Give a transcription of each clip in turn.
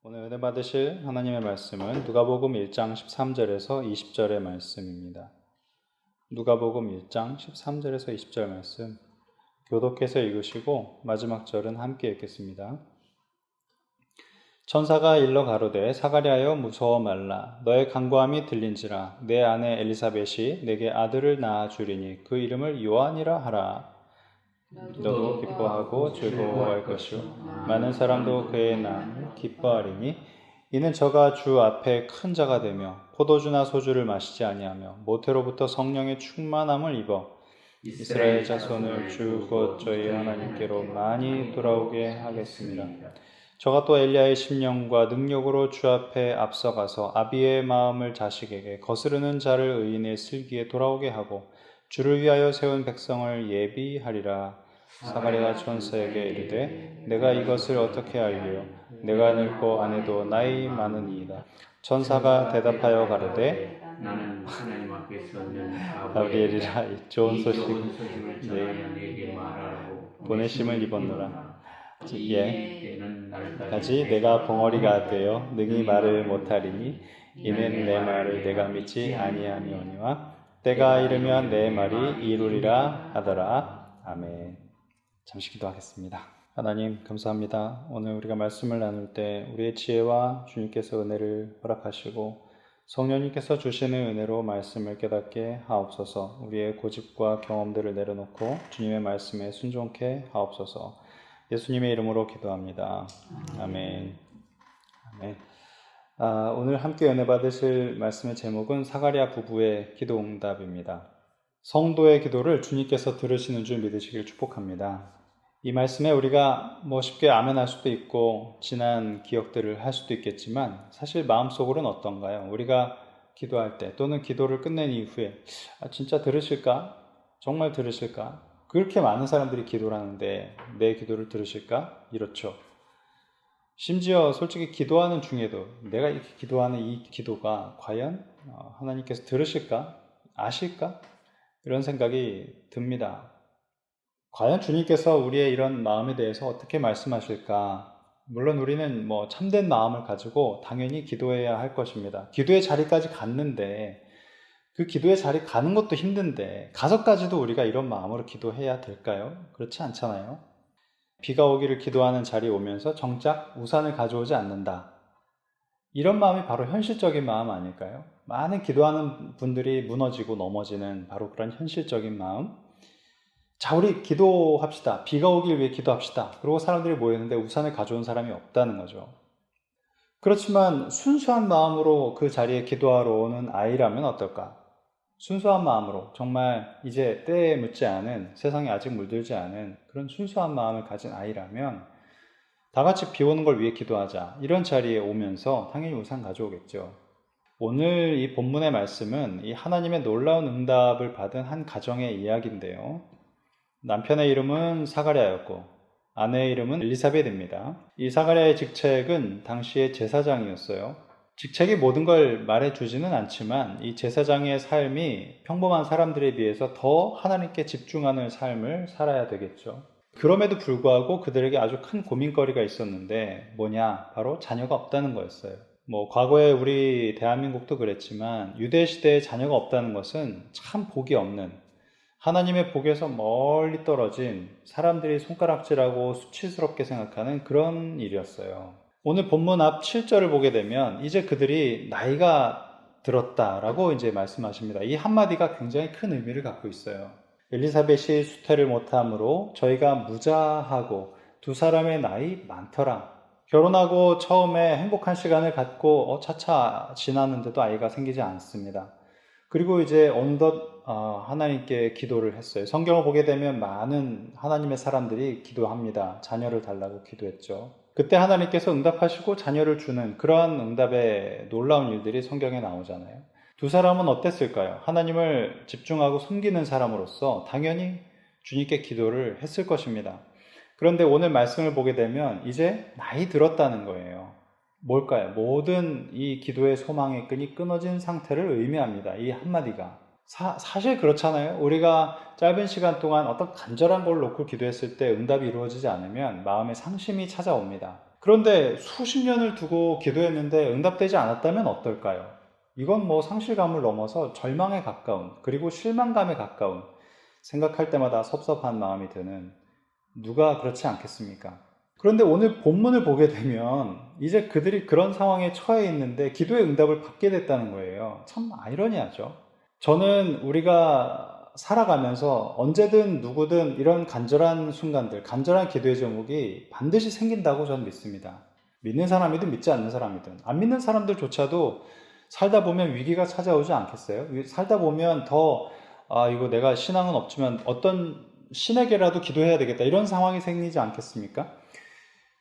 오늘 은혜 받으실 하나님의 말씀은 누가복음 1장 13절에서 20절의 말씀입니다. 누가복음 1장 13절에서 20절 말씀 교독해서 읽으시고 마지막 절은 함께 읽겠습니다. 천사가 일러 가로되 사가랴여 무서워 말라. 너의 간구함이 들린지라. 내 아내 엘리사벳이 내게 아들을 낳아 주리니 그 이름을 요한이라 하라. 너도 기뻐하고 즐거워할 것이요 많은 사람도 그의 낳음을 기뻐하리니 이는 저가 주 앞에 큰 자가 되며 포도주나 소주를 마시지 아니하며 모태로부터 성령의 충만함을 입어 이스라엘 자손을 주 곧 저희 하나님께로 많이 돌아오게 하겠습니다. 저가 또 엘리야의 심령과 능력으로 주 앞에 앞서가서 아비의 마음을 자식에게 거스르는 자를 의인의 슬기에 돌아오게 하고 주를 위하여 세운 백성을 예비하리라. 사가랴가 천사에게 이르되 내가 이것을 어떻게 알리요? 내가 늙고 아내도 나이 많으니이다. 천사가 대답하여 가로되 나는 하나님 앞에서는 가브리엘이라 좋은 소식을 내게 말하라고 보내심을 입었노라. 예, 가지 내가 벙어리가 되어 능히 말을 못하리니 이는 내 말을 내가 믿지 아니하미오니와 때가 이르면 내 말이 이루리라 하더라. 아멘. 잠시 기도하겠습니다. 하나님 감사합니다. 오늘 우리가 말씀을 나눌 때 우리의 지혜와 주님께서 은혜를 허락하시고 성령님께서 주시는 은혜로 말씀을 깨닫게 하옵소서. 우리의 고집과 경험들을 내려놓고 주님의 말씀에 순종케 하옵소서. 예수님의 이름으로 기도합니다. 아멘. 아멘. 오늘 함께 은혜 받으실 말씀의 제목은 사가랴 부부의 기도응답입니다. 성도의 기도를 주님께서 들으시는 줄 믿으시길 축복합니다. 이 말씀에 우리가 쉽게 아멘할 수도 있고 지난 기억들을 할 수도 있겠지만 사실 마음속으로는 어떤가요? 우리가 기도할 때 또는 기도를 끝낸 이후에 진짜 들으실까? 정말 들으실까? 그렇게 많은 사람들이 기도를 하는데 내 기도를 들으실까? 이렇죠. 심지어 솔직히 기도하는 중에도 내가 이렇게 기도하는 이 기도가 과연 하나님께서 들으실까? 아실까? 이런 생각이 듭니다. 과연 주님께서 우리의 이런 마음에 대해서 어떻게 말씀하실까? 물론 우리는 참된 마음을 가지고 당연히 기도해야 할 것입니다. 기도의 자리까지 갔는데 그 기도의 자리 가는 것도 힘든데 가서까지도 우리가 이런 마음으로 기도해야 될까요? 그렇지 않잖아요. 비가 오기를 기도하는 자리에 오면서 정작 우산을 가져오지 않는다. 이런 마음이 바로 현실적인 마음 아닐까요? 많은 기도하는 분들이 무너지고 넘어지는 바로 그런 현실적인 마음. 자, 우리 기도합시다. 비가 오길 위해 기도합시다. 그리고 사람들이 모였는데 우산을 가져온 사람이 없다는 거죠. 그렇지만 순수한 마음으로 그 자리에 기도하러 오는 아이라면 어떨까? 순수한 마음으로 정말 이제 때에 묻지 않은, 세상에 아직 물들지 않은 그런 순수한 마음을 가진 아이라면 다 같이 비 오는 걸 위해 기도하자. 이런 자리에 오면서 당연히 우산 가져오겠죠. 오늘 이 본문의 말씀은 이 하나님의 놀라운 응답을 받은 한 가정의 이야기인데요. 남편의 이름은 사가랴였고 아내의 이름은 엘리사벳입니다. 이 사가랴의 직책은 당시의 제사장이었어요. 직책이 모든 걸 말해주지는 않지만 이 제사장의 삶이 평범한 사람들에 비해서 더 하나님께 집중하는 삶을 살아야 되겠죠. 그럼에도 불구하고 그들에게 아주 큰 고민거리가 있었는데 뭐냐? 바로 자녀가 없다는 거였어요. 과거에 우리 대한민국도 그랬지만 유대시대에 자녀가 없다는 것은 참 복이 없는, 하나님의 복에서 멀리 떨어진, 사람들이 손가락질하고 수치스럽게 생각하는 그런 일이었어요. 오늘 본문 앞 7절을 보게 되면 이제 그들이 나이가 들었다라고 이제 말씀하십니다. 이 한마디가 굉장히 큰 의미를 갖고 있어요. 엘리사벳이 수태를 못함으로 저희가 무자하고 두 사람의 나이 많더라. 결혼하고 처음에 행복한 시간을 갖고 차차 지났는데도 아이가 생기지 않습니다. 그리고 이제 어느덧 하나님께 기도를 했어요. 성경을 보게 되면 많은 하나님의 사람들이 기도합니다. 자녀를 달라고 기도했죠. 그때 하나님께서 응답하시고 자녀를 주는 그러한 응답의 놀라운 일들이 성경에 나오잖아요. 두 사람은 어땠을까요? 하나님을 집중하고 섬기는 사람으로서 당연히 주님께 기도를 했을 것입니다. 그런데 오늘 말씀을 보게 되면 이제 나이 들었다는 거예요. 뭘까요? 모든 이 기도의 소망의 끈이 끊어진 상태를 의미합니다. 이 한마디가. 사실 그렇잖아요. 우리가 짧은 시간 동안 어떤 간절한 걸 놓고 기도했을 때 응답이 이루어지지 않으면 마음에 상심이 찾아옵니다. 그런데 수십 년을 두고 기도했는데 응답되지 않았다면 어떨까요? 이건 뭐 상실감을 넘어서 절망에 가까운, 그리고 실망감에 가까운, 생각할 때마다 섭섭한 마음이 드는, 누가 그렇지 않겠습니까? 그런데 오늘 본문을 보게 되면 이제 그들이 그런 상황에 처해 있는데 기도의 응답을 받게 됐다는 거예요. 참 아이러니하죠. 저는 우리가 살아가면서 언제든 누구든 이런 간절한 순간들, 간절한 기도의 제목이 반드시 생긴다고 저는 믿습니다. 믿는 사람이든 믿지 않는 사람이든, 안 믿는 사람들조차도 살다 보면 위기가 찾아오지 않겠어요? 살다 보면 이거 내가 신앙은 없지만 어떤 신에게라도 기도해야 되겠다, 이런 상황이 생기지 않겠습니까?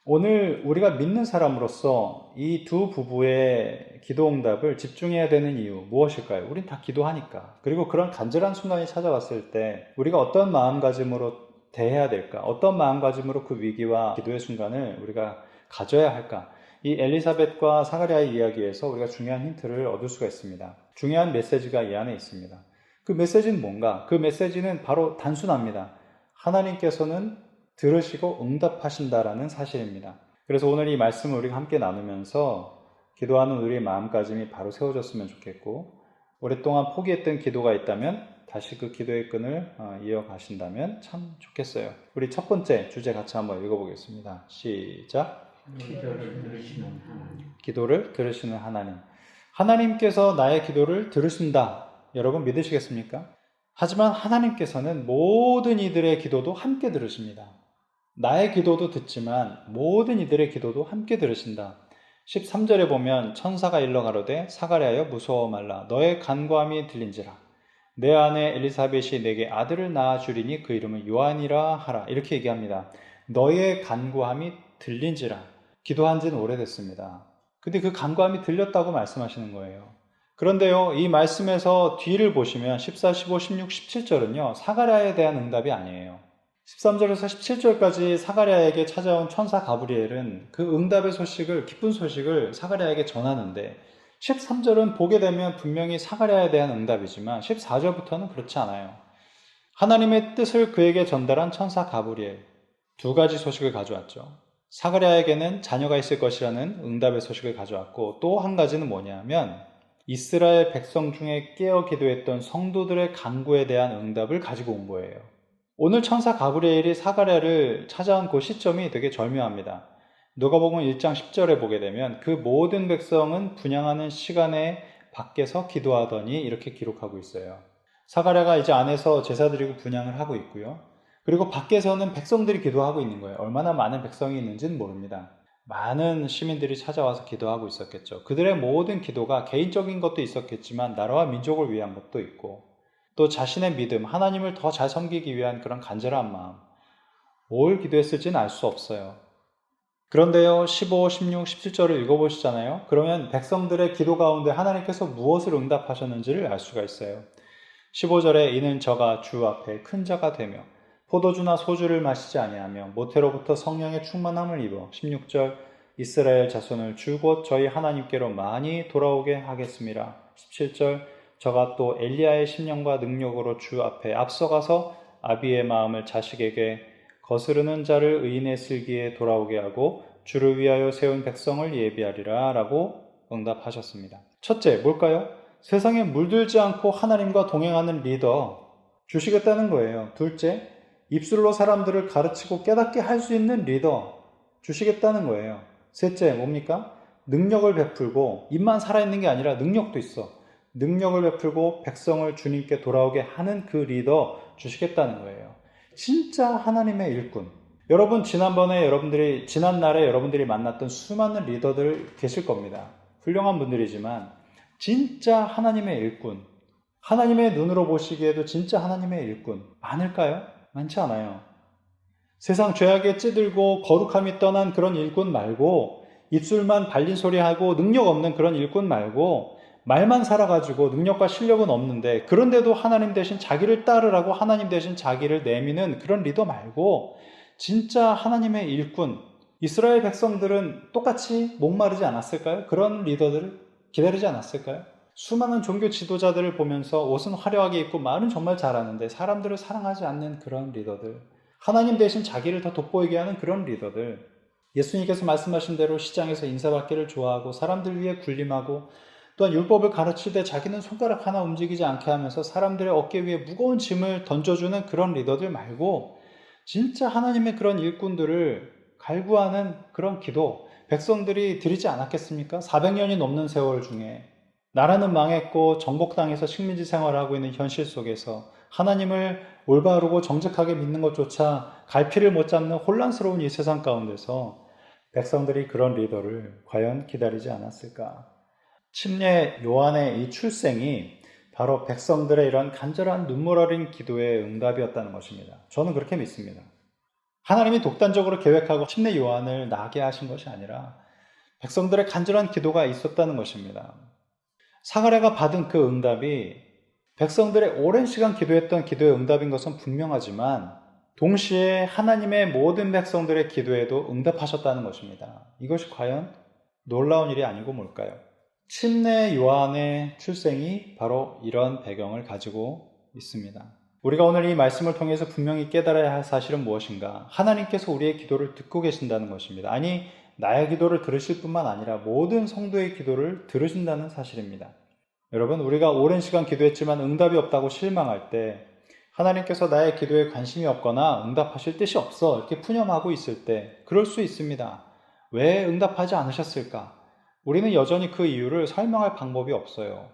오늘 우리가 믿는 사람으로서 이 두 부부의 기도 응답을 집중해야 되는 이유 무엇일까요? 우린 다 기도하니까. 그리고 그런 간절한 순간이 찾아왔을 때 우리가 어떤 마음가짐으로 대해야 될까? 어떤 마음가짐으로 그 위기와 기도의 순간을 우리가 가져야 할까? 이 엘리사벳과 사가랴의 이야기에서 우리가 중요한 힌트를 얻을 수가 있습니다. 중요한 메시지가 이 안에 있습니다. 그 메시지는 뭔가? 그 메시지는 바로 단순합니다. 하나님께서는 들으시고 응답하신다라는 사실입니다. 그래서 오늘 이 말씀을 우리가 함께 나누면서 기도하는 우리의 마음가짐이 바로 세워졌으면 좋겠고, 오랫동안 포기했던 기도가 있다면 다시 그 기도의 끈을 이어가신다면 참 좋겠어요. 우리 첫 번째 주제 같이 한번 읽어보겠습니다. 시작. 기도를 들으시는 하나님. 기도를 들으시는 하나님. 하나님께서 나의 기도를 들으신다. 여러분 믿으시겠습니까? 하지만 하나님께서는 모든 이들의 기도도 함께 들으십니다. 나의 기도도 듣지만 모든 이들의 기도도 함께 들으신다. 13절에 보면 천사가 일러 가로되 사가랴여 무서워 말라. 너의 간구함이 들린지라. 내 아내 엘리사벳이 내게 아들을 낳아 주리니 그 이름은 요한이라 하라. 이렇게 얘기합니다. 너의 간구함이 들린지라. 기도한 지는 오래됐습니다. 근데 그 간구함이 들렸다고 말씀하시는 거예요. 그런데요, 이 말씀에서 뒤를 보시면 14, 15, 16, 17절은요 사가랴에 대한 응답이 아니에요. 13절에서 17절까지 사가랴에게 찾아온 천사 가브리엘은 그 응답의 소식을, 기쁜 소식을 사가랴에게 전하는데 13절은 보게 되면 분명히 사가랴에 대한 응답이지만 14절부터는 그렇지 않아요. 하나님의 뜻을 그에게 전달한 천사 가브리엘, 두 가지 소식을 가져왔죠. 사가랴에게는 자녀가 있을 것이라는 응답의 소식을 가져왔고, 또 한 가지는 뭐냐면 이스라엘 백성 중에 깨어 기도했던 성도들의 간구에 대한 응답을 가지고 온 거예요. 오늘 천사 가브리엘이 사가랴를 찾아온 그 시점이 되게 절묘합니다. 누가복음 1장 10절에 보게 되면 그 모든 백성은 분향하는 시간에 밖에서 기도하더니 이렇게 기록하고 있어요. 사가랴가 이제 안에서 제사 드리고 분향을 하고 있고요. 그리고 밖에서는 백성들이 기도하고 있는 거예요. 얼마나 많은 백성이 있는지는 모릅니다. 많은 시민들이 찾아와서 기도하고 있었겠죠. 그들의 모든 기도가 개인적인 것도 있었겠지만 나라와 민족을 위한 것도 있고, 또 자신의 믿음, 하나님을 더 잘 섬기기 위한 그런 간절한 마음, 뭘 기도했을지는 알 수 없어요. 그런데요, 15, 16, 17절을 읽어보시잖아요. 그러면 백성들의 기도 가운데 하나님께서 무엇을 응답하셨는지를 알 수가 있어요. 15절에 이는 저가 주 앞에 큰 자가 되며 포도주나 소주를 마시지 아니하며 모태로부터 성령의 충만함을 입어 16절 이스라엘 자손을 주곧 저희 하나님께로 많이 돌아오게 하겠습니다. 17절 저가 또 엘리야의 심령과 능력으로 주 앞에 앞서가서 아비의 마음을 자식에게 거스르는 자를 의인의 슬기에 돌아오게 하고 주를 위하여 세운 백성을 예비하리라 라고 응답하셨습니다. 첫째, 뭘까요? 세상에 물들지 않고 하나님과 동행하는 리더 주시겠다는 거예요. 둘째, 입술로 사람들을 가르치고 깨닫게 할 수 있는 리더 주시겠다는 거예요. 셋째, 뭡니까? 능력을 베풀고 입만 살아있는 게 아니라 능력도 있어. 능력을 베풀고 백성을 주님께 돌아오게 하는 그 리더 주시겠다는 거예요. 진짜 하나님의 일꾼. 여러분 지난날에 여러분들이 만났던 수많은 리더들 계실 겁니다. 훌륭한 분들이지만 진짜 하나님의 일꾼, 하나님의 눈으로 보시기에도 진짜 하나님의 일꾼 많을까요? 많지 않아요. 세상 죄악에 찌들고 거룩함이 떠난 그런 일꾼 말고, 입술만 발린 소리하고 능력 없는 그런 일꾼 말고, 말만 살아가지고 능력과 실력은 없는데 그런데도 하나님 대신 자기를 따르라고 하나님 대신 자기를 내미는 그런 리더 말고, 진짜 하나님의 일꾼, 이스라엘 백성들은 똑같이 목마르지 않았을까요? 그런 리더들을 기다리지 않았을까요? 수많은 종교 지도자들을 보면서 옷은 화려하게 입고 말은 정말 잘하는데 사람들을 사랑하지 않는 그런 리더들, 하나님 대신 자기를 더 돋보이게 하는 그런 리더들, 예수님께서 말씀하신 대로 시장에서 인사받기를 좋아하고 사람들 위에 군림하고 또한 율법을 가르칠 때 자기는 손가락 하나 움직이지 않게 하면서 사람들의 어깨 위에 무거운 짐을 던져주는 그런 리더들 말고 진짜 하나님의 그런 일꾼들을 갈구하는 그런 기도 백성들이 드리지 않았겠습니까? 400년이 넘는 세월 중에 나라는 망했고 정복당해서 식민지 생활을 하고 있는 현실 속에서 하나님을 올바르고 정직하게 믿는 것조차 갈피를 못 잡는 혼란스러운 이 세상 가운데서 백성들이 그런 리더를 과연 기다리지 않았을까? 침례 요한의 이 출생이 바로 백성들의 이런 간절한 눈물 어린 기도의 응답이었다는 것입니다. 저는 그렇게 믿습니다. 하나님이 독단적으로 계획하고 침례 요한을 나게 하신 것이 아니라 백성들의 간절한 기도가 있었다는 것입니다. 사가랴가 받은 그 응답이 백성들의 오랜 시간 기도했던 기도의 응답인 것은 분명하지만 동시에 하나님의 모든 백성들의 기도에도 응답하셨다는 것입니다. 이것이 과연 놀라운 일이 아니고 뭘까요? 침례 요한의 출생이 바로 이런 배경을 가지고 있습니다. 우리가 오늘 이 말씀을 통해서 분명히 깨달아야 할 사실은 무엇인가? 하나님께서 우리의 기도를 듣고 계신다는 것입니다. 아니, 나의 기도를 들으실 뿐만 아니라 모든 성도의 기도를 들으신다는 사실입니다. 여러분, 우리가 오랜 시간 기도했지만 응답이 없다고 실망할 때 하나님께서 나의 기도에 관심이 없거나 응답하실 뜻이 없어 이렇게 푸념하고 있을 때 그럴 수 있습니다. 왜 응답하지 않으셨을까? 우리는 여전히 그 이유를 설명할 방법이 없어요.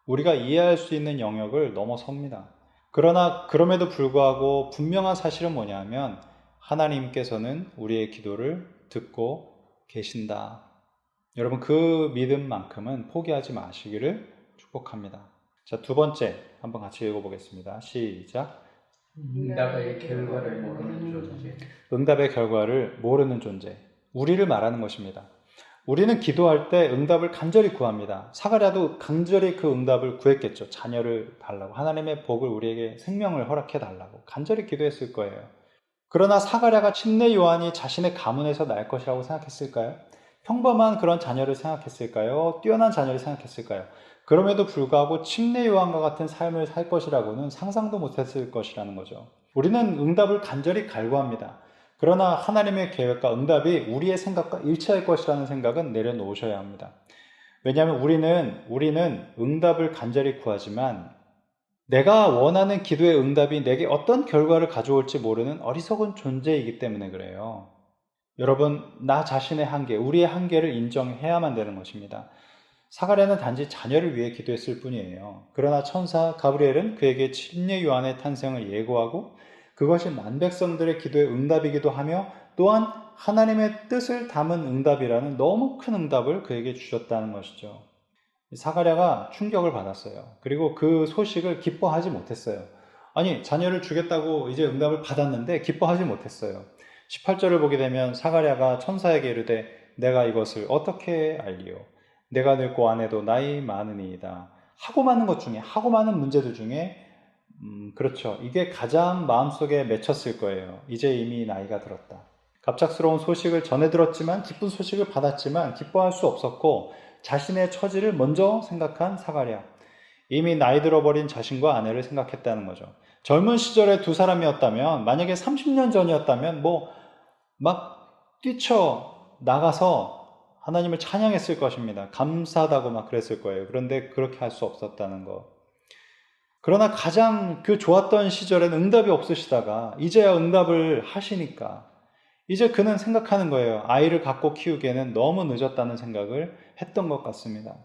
우리가 이해할 수 있는 영역을 넘어섭니다. 그러나 그럼에도 불구하고 분명한 사실은 뭐냐면 하나님께서는 우리의 기도를 듣고 계신다. 여러분, 그 믿음만큼은 포기하지 마시기를 축복합니다. 자, 두 번째 한번 같이 읽어보겠습니다. 시작. 응답의 결과를 모르는 존재. 응답의 결과를 모르는 존재. 우리를 말하는 것입니다. 우리는 기도할 때 응답을 간절히 구합니다. 사가랴도 간절히 그 응답을 구했겠죠. 자녀를 달라고, 하나님의 복을 우리에게 생명을 허락해 달라고 간절히 기도했을 거예요. 그러나 사가랴가 침례 요한이 자신의 가문에서 날 것이라고 생각했을까요? 평범한 그런 자녀를 생각했을까요? 뛰어난 자녀를 생각했을까요? 그럼에도 불구하고 침례 요한과 같은 삶을 살 것이라고는 상상도 못했을 것이라는 거죠. 우리는 응답을 간절히 갈구합니다. 그러나 하나님의 계획과 응답이 우리의 생각과 일치할 것이라는 생각은 내려놓으셔야 합니다. 왜냐하면 우리는 응답을 간절히 구하지만 내가 원하는 기도의 응답이 내게 어떤 결과를 가져올지 모르는 어리석은 존재이기 때문에 그래요. 여러분, 나 자신의 한계, 우리의 한계를 인정해야만 되는 것입니다. 사가랴는 단지 자녀를 위해 기도했을 뿐이에요. 그러나 천사 가브리엘은 그에게 침례 요한의 탄생을 예고하고 그것이 만백성들의 기도의 응답이기도 하며 또한 하나님의 뜻을 담은 응답이라는 너무 큰 응답을 그에게 주셨다는 것이죠. 사가랴가 충격을 받았어요. 그리고 그 소식을 기뻐하지 못했어요. 아니, 자녀를 주겠다고 이제 응답을 받았는데 기뻐하지 못했어요. 18절을 보게 되면 사가랴가 천사에게 이르되 내가 이것을 어떻게 알리요? 내가 늙고 아내도 나이 많으니이다. 하고 많은 문제들 중에 그렇죠. 이게 가장 마음속에 맺혔을 거예요. 이제 이미 나이가 들었다. 갑작스러운 소식을 전해 들었지만 기쁜 소식을 받았지만 기뻐할 수 없었고 자신의 처지를 먼저 생각한 사가랴. 이미 나이 들어버린 자신과 아내를 생각했다는 거죠. 젊은 시절에 두 사람이었다면 만약에 30년 전이었다면 막 뛰쳐 나가서 하나님을 찬양했을 것입니다. 감사하다고 막 그랬을 거예요. 그런데 그렇게 할 수 없었다는 거. 그러나 가장 그 좋았던 시절에는 응답이 없으시다가 이제야 응답을 하시니까 이제 그는 생각하는 거예요. 아이를 갖고 키우기에는 너무 늦었다는 생각을 했던 것 같습니다.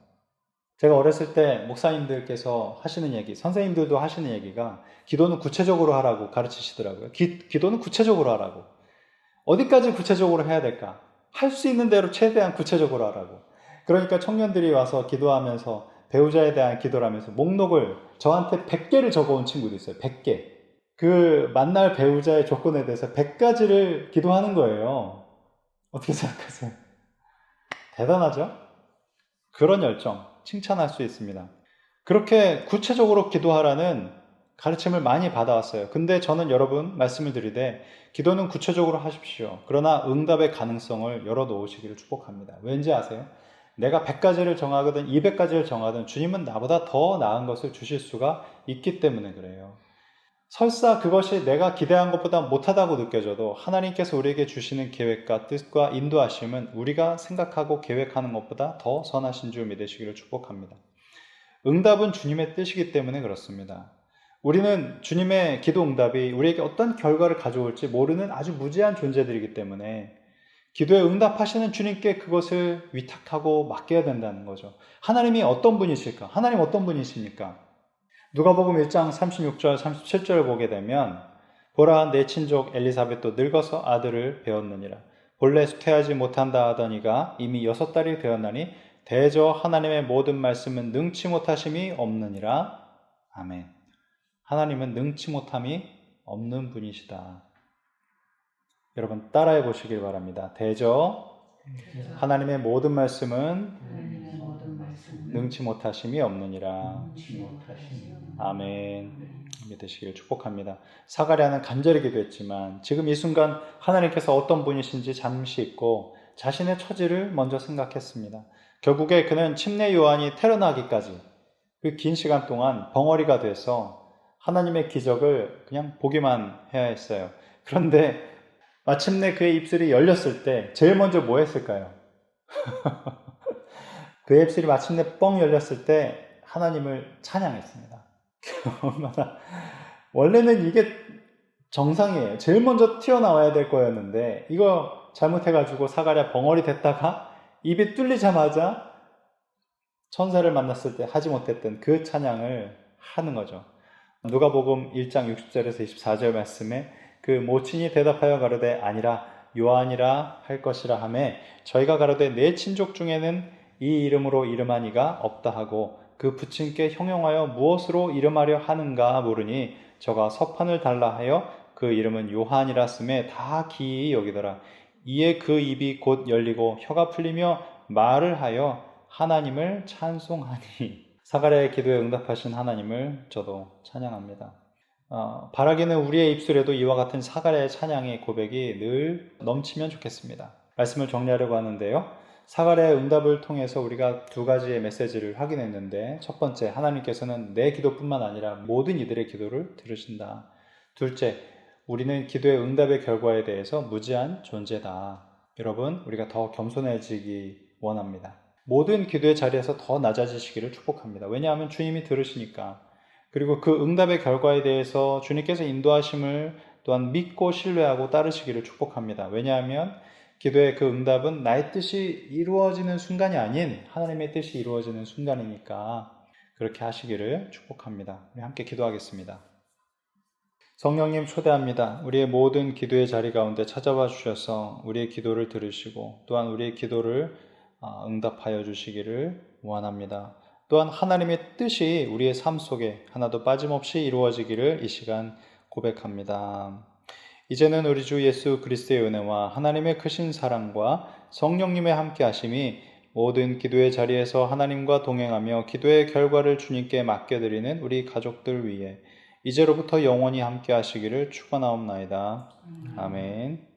제가 어렸을 때 목사님들께서 하시는 얘기, 선생님들도 하시는 얘기가 기도는 구체적으로 하라고 가르치시더라고요. 기도는 구체적으로 하라고. 어디까지 구체적으로 해야 될까? 할 수 있는 대로 최대한 구체적으로 하라고. 그러니까 청년들이 와서 기도하면서 배우자에 대한 기도를 하면서 목록을 저한테 100개를 적어온 친구도 있어요. 100개. 그 만날 배우자의 조건에 대해서 100가지를 기도하는 거예요. 어떻게 생각하세요? 대단하죠? 그런 열정 칭찬할 수 있습니다. 그렇게 구체적으로 기도하라는 가르침을 많이 받아왔어요. 근데 저는 여러분 말씀을 드리되 기도는 구체적으로 하십시오. 그러나 응답의 가능성을 열어놓으시기를 축복합니다. 왠지 아세요? 내가 100가지를 정하거든 200가지를 정하든 주님은 나보다 더 나은 것을 주실 수가 있기 때문에 그래요. 설사 그것이 내가 기대한 것보다 못하다고 느껴져도 하나님께서 우리에게 주시는 계획과 뜻과 인도하심은 우리가 생각하고 계획하는 것보다 더 선하신 줄 믿으시기를 축복합니다. 응답은 주님의 뜻이기 때문에 그렇습니다. 우리는 주님의 기도 응답이 우리에게 어떤 결과를 가져올지 모르는 아주 무지한 존재들이기 때문에 기도에 응답하시는 주님께 그것을 위탁하고 맡겨야 된다는 거죠. 하나님이 어떤 분이실까? 하나님 어떤 분이십니까? 누가복음 1장 36절 37절을 보게 되면 보라 내 친족 엘리사벳도 늙어서 아들을 배웠느니라. 본래 수태하지 못한다 하더니가 이미 6달이 되었나니 대저 하나님의 모든 말씀은 능치 못하심이 없느니라. 아멘. 하나님은 능치 못함이 없는 분이시다. 여러분 따라해 보시길 바랍니다. 대저 하나님의 모든 말씀은 능치 못하심이 없느니라. 아멘. 믿으시길 축복합니다. 사가랴는 간절히 기도했지만 지금 이 순간 하나님께서 어떤 분이신지 잠시 잊고 자신의 처지를 먼저 생각했습니다. 결국에 그는 침례 요한이 태어나기까지 그 긴 시간 동안 벙어리가 돼서 하나님의 기적을 그냥 보기만 해야 했어요. 그런데 마침내 그의 입술이 열렸을 때 제일 먼저 뭐 했을까요? 그의 입술이 마침내 뻥 열렸을 때 하나님을 찬양했습니다. 얼마나 원래는 이게 정상이에요. 제일 먼저 튀어나와야 될 거였는데 이거 잘못해가지고 사가랴 벙어리 됐다가 입이 뚫리자마자 천사를 만났을 때 하지 못했던 그 찬양을 하는 거죠. 누가복음 1장 60절에서 24절 말씀에 그 모친이 대답하여 가로되 아니라 요한이라 할 것이라 하매 저희가 가로되 내 친족 중에는 이 이름으로 이름한 이가 없다 하고 그 부친께 형용하여 무엇으로 이름하려 하는가 물으니 저가 서판을 달라 하여 그 이름은 요한이라 쓰매 다 기이히 여기더라. 이에 그 입이 곧 열리고 혀가 풀리며 말을 하여 하나님을 찬송하니. 사가랴의 기도에 응답하신 하나님을 저도 찬양합니다. 바라기는 우리의 입술에도 이와 같은 사가랴의 찬양의 고백이 늘 넘치면 좋겠습니다. 말씀을 정리하려고 하는데요. 사가랴의 응답을 통해서 우리가 두 가지의 메시지를 확인했는데 첫 번째, 하나님께서는 내 기도뿐만 아니라 모든 이들의 기도를 들으신다. 둘째, 우리는 기도의 응답의 결과에 대해서 무지한 존재다. 여러분, 우리가 더 겸손해지기 원합니다. 모든 기도의 자리에서 더 낮아지시기를 축복합니다. 왜냐하면 주님이 들으시니까. 그리고 그 응답의 결과에 대해서 주님께서 인도하심을 또한 믿고 신뢰하고 따르시기를 축복합니다. 왜냐하면 기도의 그 응답은 나의 뜻이 이루어지는 순간이 아닌 하나님의 뜻이 이루어지는 순간이니까 그렇게 하시기를 축복합니다. 우리 함께 기도하겠습니다. 성령님 초대합니다. 우리의 모든 기도의 자리 가운데 찾아와 주셔서 우리의 기도를 들으시고 또한 우리의 기도를 응답하여 주시기를 원합니다. 또한 하나님의 뜻이 우리의 삶 속에 하나도 빠짐없이 이루어지기를 이 시간 고백합니다. 이제는 우리 주 예수 그리스도의 은혜와 하나님의 크신 사랑과 성령님의 함께 하심이 모든 기도의 자리에서 하나님과 동행하며 기도의 결과를 주님께 맡겨드리는 우리 가족들 위해 이제로부터 영원히 함께 하시기를 축원하옵나이다. 아멘.